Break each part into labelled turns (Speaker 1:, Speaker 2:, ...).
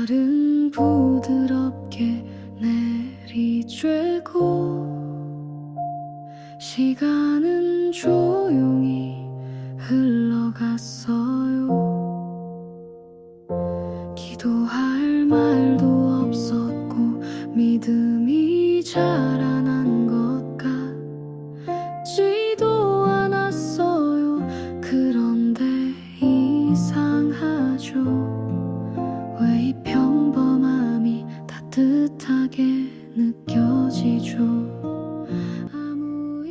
Speaker 1: 날은 부드럽게 내리쬐고 시간은 조용히 흘러갔어요. 기도할 말도 없었고 믿음이 자라난 것 같지도 않았어요. 그런데 이상하죠. 왜 이 평범함이 따뜻하게 느껴지죠.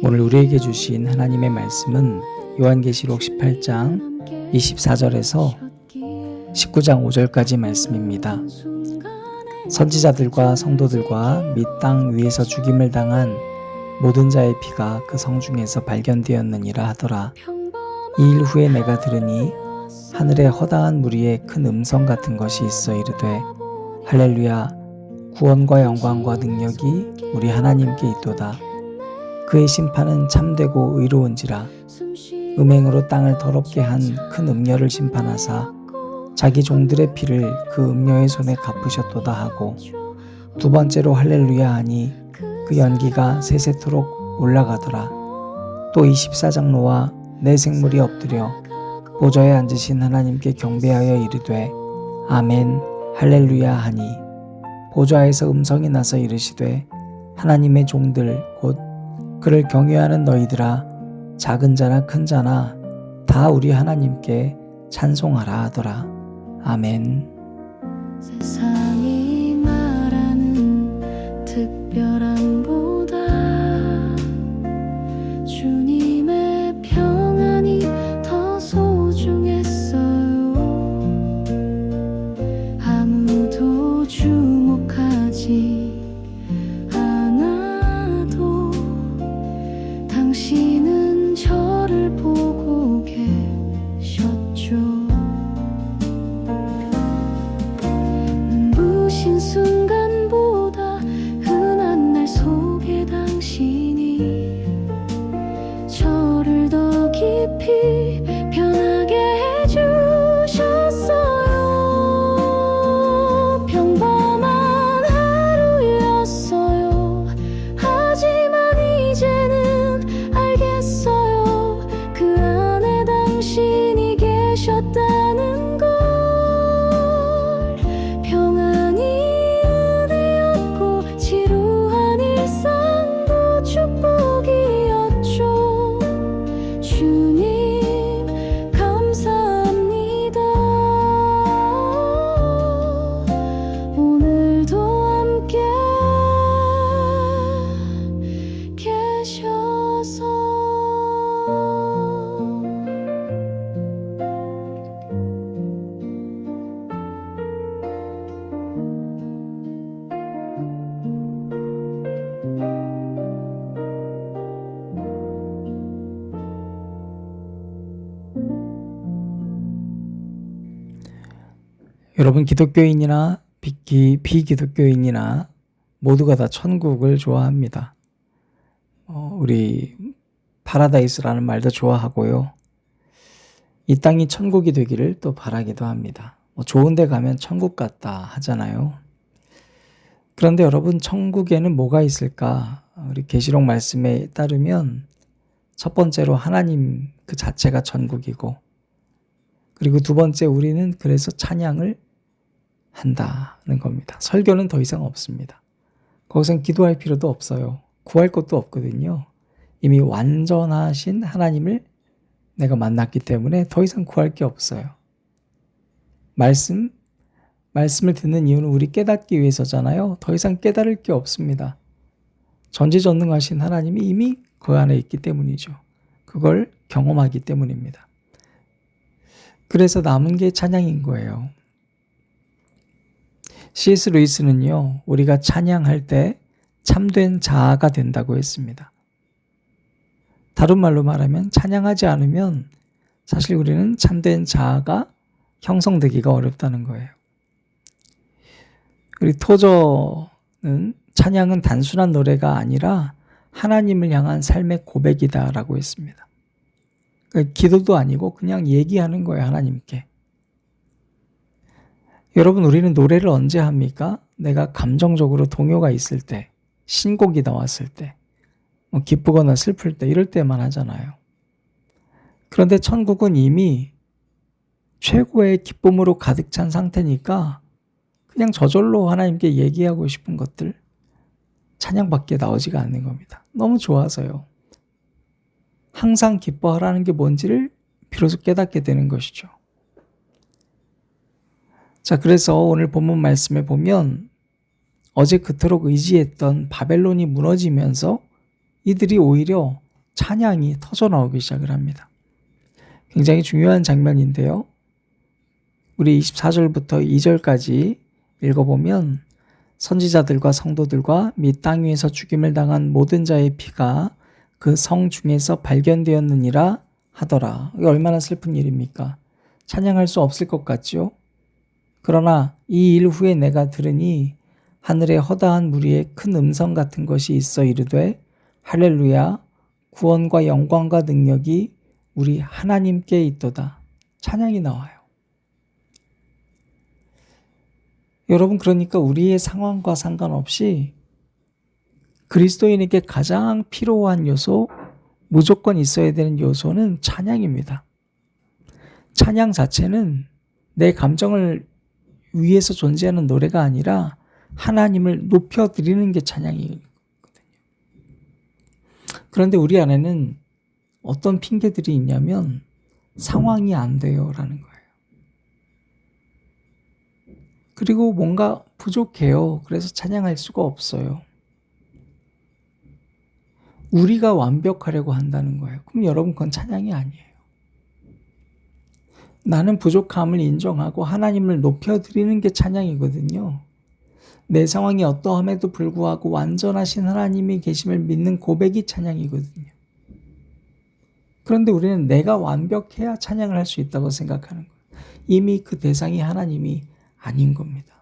Speaker 2: 오늘 우리에게 주신 하나님의 말씀은 요한계시록 18장 24절에서 19장 5절까지 말씀입니다. 선지자들과 성도들과 및 땅 위에서 죽임을 당한 모든 자의 피가 그 성중에서 발견되었느니라 하더라. 이 일 후에 내가 들으니 하늘에 허다한 무리의 큰 음성 같은 것이 있어 이르되 할렐루야, 구원과 영광과 능력이 우리 하나님께 있도다. 그의 심판은 참되고 의로운지라. 음행으로 땅을 더럽게 한 큰 음녀를 심판하사 자기 종들의 피를 그 음녀의 손에 갚으셨도다 하고, 두 번째로 할렐루야 하니 그 연기가 세세토록 올라가더라. 또 24장로와 네 생물이 엎드려 보좌에 앉으신 하나님께 경배하여 이르되 아멘 할렐루야 하니, 보좌에서 음성이 나서 이르시되 하나님의 종들 곧 그를 경외하는 너희들아, 작은 자나 큰 자나 다 우리 하나님께 찬송하라 하더라. 아멘.
Speaker 1: 세상이 말하는 특별함보다 주님의 평안이 더 소중했어요. 아무도 주목하지 않아도 당신은 저를 보고 계셨죠. 눈부신 순간보다 흔한 날 속에 당신이 저를 더 깊이 변하게 해주셨어요. 평범한 하루였어요. 하지만 이제는 알겠어요. 그 안에 당신이 계셨다는 걸. 평안이 은혜였고 지루한 일상도 축복이었죠. 주님 감사합니다. 오늘도 함께 계셔서.
Speaker 2: 여러분, 기독교인이나 비기독교인이나 모두가 다 천국을 좋아합니다. 우리 파라다이스라는 말도 좋아하고요. 이 땅이 천국이 되기를 또 바라기도 합니다. 좋은 데 가면 천국 같다 하잖아요. 그런데 여러분, 천국에는 뭐가 있을까? 우리 계시록 말씀에 따르면 첫 번째로 하나님 그 자체가 천국이고, 그리고 두 번째, 우리는 그래서 찬양을 한다는 겁니다. 설교는 더 이상 없습니다. 거기선 기도할 필요도 없어요. 구할 것도 없거든요. 이미 완전하신 하나님을 내가 만났기 때문에 더 이상 구할 게 없어요. 말씀을 듣는 이유는 우리 깨닫기 위해서잖아요. 더 이상 깨달을 게 없습니다. 전지전능하신 하나님이 이미 그 안에 있기 때문이죠. 그걸 경험하기 때문입니다. 그래서 남은 게 찬양인 거예요. C.S. 루이스는요, 우리가 찬양할 때 참된 자아가 된다고 했습니다. 다른 말로 말하면 찬양하지 않으면 사실 우리는 참된 자아가 형성되기가 어렵다는 거예요. 우리 토저는 찬양은 단순한 노래가 아니라 하나님을 향한 삶의 고백이다라고 했습니다. 그러니까 기도도 아니고 그냥 얘기하는 거예요, 하나님께. 여러분, 우리는 노래를 언제 합니까? 내가 감정적으로 동요가 있을 때, 신곡이 나왔을 때, 기쁘거나 슬플 때, 이럴 때만 하잖아요. 그런데 천국은 이미 최고의 기쁨으로 가득 찬 상태니까 그냥 저절로 하나님께 얘기하고 싶은 것들, 찬양밖에 나오지가 않는 겁니다. 너무 좋아서요. 항상 기뻐하라는 게 뭔지를 비로소 깨닫게 되는 것이죠. 자, 그래서 오늘 본문 말씀에 보면 어제 그토록 의지했던 바벨론이 무너지면서 이들이 오히려 찬양이 터져 나오기 시작을 합니다. 굉장히 중요한 장면인데요. 우리 24절부터 2절까지 읽어보면 선지자들과 성도들과 및 땅 위에서 죽임을 당한 모든 자의 피가 그 성 중에서 발견되었느니라 하더라. 이게 얼마나 슬픈 일입니까? 찬양할 수 없을 것 같죠? 그러나 이 일 후에 내가 들으니 하늘에 허다한 무리의 큰 음성 같은 것이 있어 이르되 할렐루야, 구원과 영광과 능력이 우리 하나님께 있도다. 찬양이 나와요. 여러분, 그러니까 우리의 상황과 상관없이 그리스도인에게 가장 필요한 요소, 무조건 있어야 되는 요소는 찬양입니다. 찬양 자체는 내 감정을 위해서 존재하는 노래가 아니라 하나님을 높여드리는 게 찬양이거든요. 그런데 우리 안에는 어떤 핑계들이 있냐면 상황이 안 돼요 라는 거예요. 그리고 뭔가 부족해요. 그래서 찬양할 수가 없어요. 우리가 완벽하려고 한다는 거예요. 그럼 여러분, 그건 찬양이 아니에요. 나는 부족함을 인정하고 하나님을 높여드리는 게 찬양이거든요. 내 상황이 어떠함에도 불구하고 완전하신 하나님이 계심을 믿는 고백이 찬양이거든요. 그런데 우리는 내가 완벽해야 찬양을 할 수 있다고 생각하는 거예요. 이미 그 대상이 하나님이 아닌 겁니다.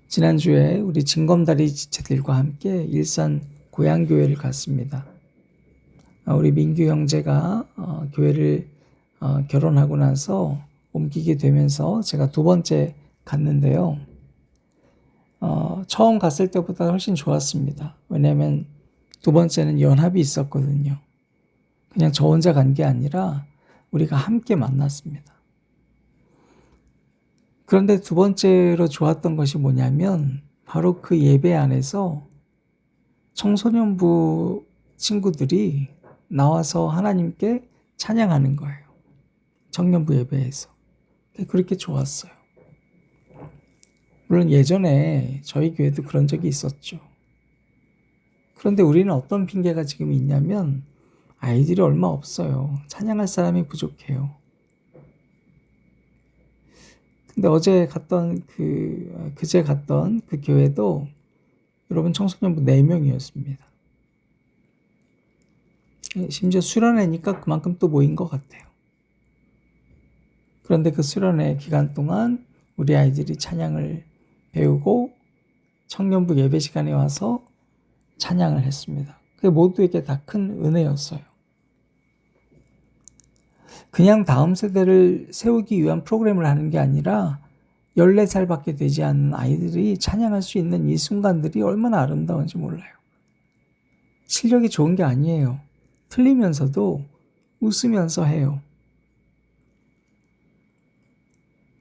Speaker 2: 지난주에 우리 징검다리 지체들과 함께 일산 고향교회를 갔습니다. 우리 민규 형제가 교회를 결혼하고 나서 옮기게 되면서 제가 두 번째 갔는데요. 처음 갔을 때보다 훨씬 좋았습니다. 왜냐하면 두 번째는 연합이 있었거든요. 그냥 저 혼자 간 게 아니라 우리가 함께 만났습니다. 그런데 두 번째로 좋았던 것이 뭐냐면 바로 그 예배 안에서 청소년부 친구들이 나와서 하나님께 찬양하는 거예요. 청년부 예배에서. 그렇게 좋았어요. 물론 예전에 저희 교회도 그런 적이 있었죠. 그런데 우리는 어떤 핑계가 지금 있냐면 아이들이 얼마 없어요. 찬양할 사람이 부족해요. 근데 어제 갔던 그제 갔던 그 교회도 여러분 청소년부 4명이었습니다. 심지어 수련회니까 그만큼 또 모인 것 같아요. 그런데 그 수련회 기간 동안 우리 아이들이 찬양을 배우고 청년부 예배 시간에 와서 찬양을 했습니다. 그게 모두에게 다 큰 은혜였어요. 그냥 다음 세대를 세우기 위한 프로그램을 하는 게 아니라 14살밖에 되지 않은 아이들이 찬양할 수 있는 이 순간들이 얼마나 아름다운지 몰라요. 실력이 좋은 게 아니에요. 틀리면서도 웃으면서 해요.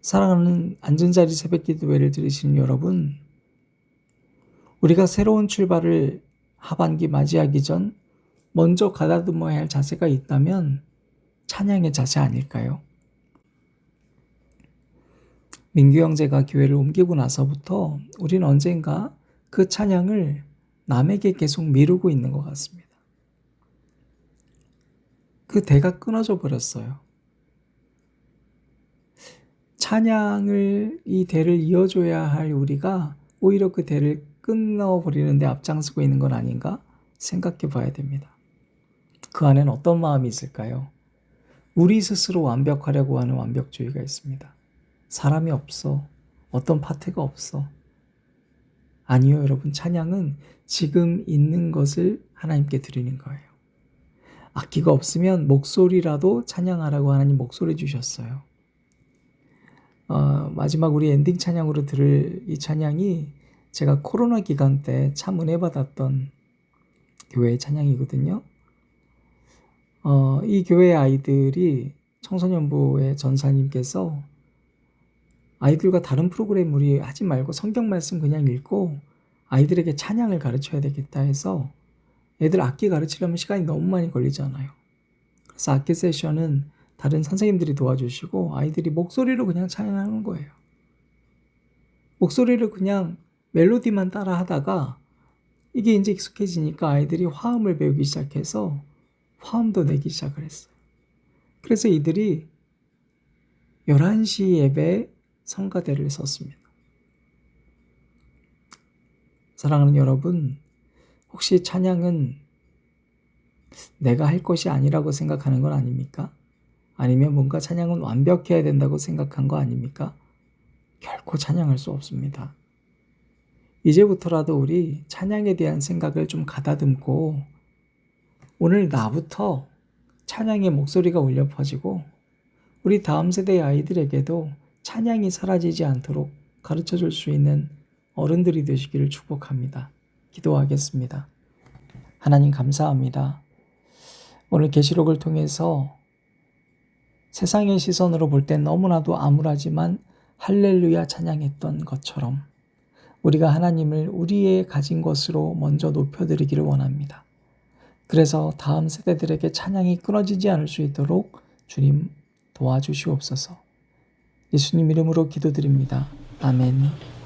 Speaker 2: 사랑하는 앉은자리 새벽기도회를 들으시는 여러분, 우리가 새로운 출발을 하반기 맞이하기 전 먼저 가다듬어야 할 자세가 있다면 찬양의 자세 아닐까요? 민규 형제가 교회를 옮기고 나서부터 우리는 언젠가 그 찬양을 남에게 계속 미루고 있는 것 같습니다. 그 대가 끊어져 버렸어요. 찬양을 이 대를 이어줘야 할 우리가 오히려 그 대를 끊어버리는 데 앞장서고 있는 건 아닌가 생각해 봐야 됩니다. 그 안에는 어떤 마음이 있을까요? 우리 스스로 완벽하려고 하는 완벽주의가 있습니다. 사람이 없어. 어떤 파트가 없어. 아니요, 여러분. 찬양은 지금 있는 것을 하나님께 드리는 거예요. 악기가 없으면 목소리라도 찬양하라고 하나님 목소리 주셨어요. 마지막 우리 엔딩 찬양으로 들을 이 찬양이 제가 코로나 기간 때 참 은혜 받았던 교회의 찬양이거든요. 이 교회 아이들이 청소년부의 전사님께서 아이들과 다른 프로그램 우리 하지 말고 성경 말씀 그냥 읽고 아이들에게 찬양을 가르쳐야 되겠다 해서 애들 악기 가르치려면 시간이 너무 많이 걸리잖아요. 그래서 악기 세션은 다른 선생님들이 도와주시고 아이들이 목소리로 그냥 찬양하는 거예요. 목소리를 그냥 멜로디만 따라 하다가 이게 이제 익숙해지니까 아이들이 화음을 배우기 시작해서 화음도 내기 시작을 했어요. 그래서 이들이 11시 예배에 성가대를 섰습니다. 사랑하는 여러분, 혹시 찬양은 내가 할 것이 아니라고 생각하는 건 아닙니까? 아니면 뭔가 찬양은 완벽해야 된다고 생각한 거 아닙니까? 결코 찬양할 수 없습니다. 이제부터라도 우리 찬양에 대한 생각을 좀 가다듬고 오늘 나부터 찬양의 목소리가 울려 퍼지고 우리 다음 세대의 아이들에게도 찬양이 사라지지 않도록 가르쳐 줄 수 있는 어른들이 되시기를 축복합니다. 기도하겠습니다. 하나님 감사합니다. 오늘 계시록을 통해서 세상의 시선으로 볼 땐 너무나도 암울하지만 할렐루야 찬양했던 것처럼 우리가 하나님을 우리의 가진 것으로 먼저 높여드리기를 원합니다. 그래서 다음 세대들에게 찬양이 끊어지지 않을 수 있도록 주님 도와주시옵소서. 예수님 이름으로 기도드립니다. 아멘.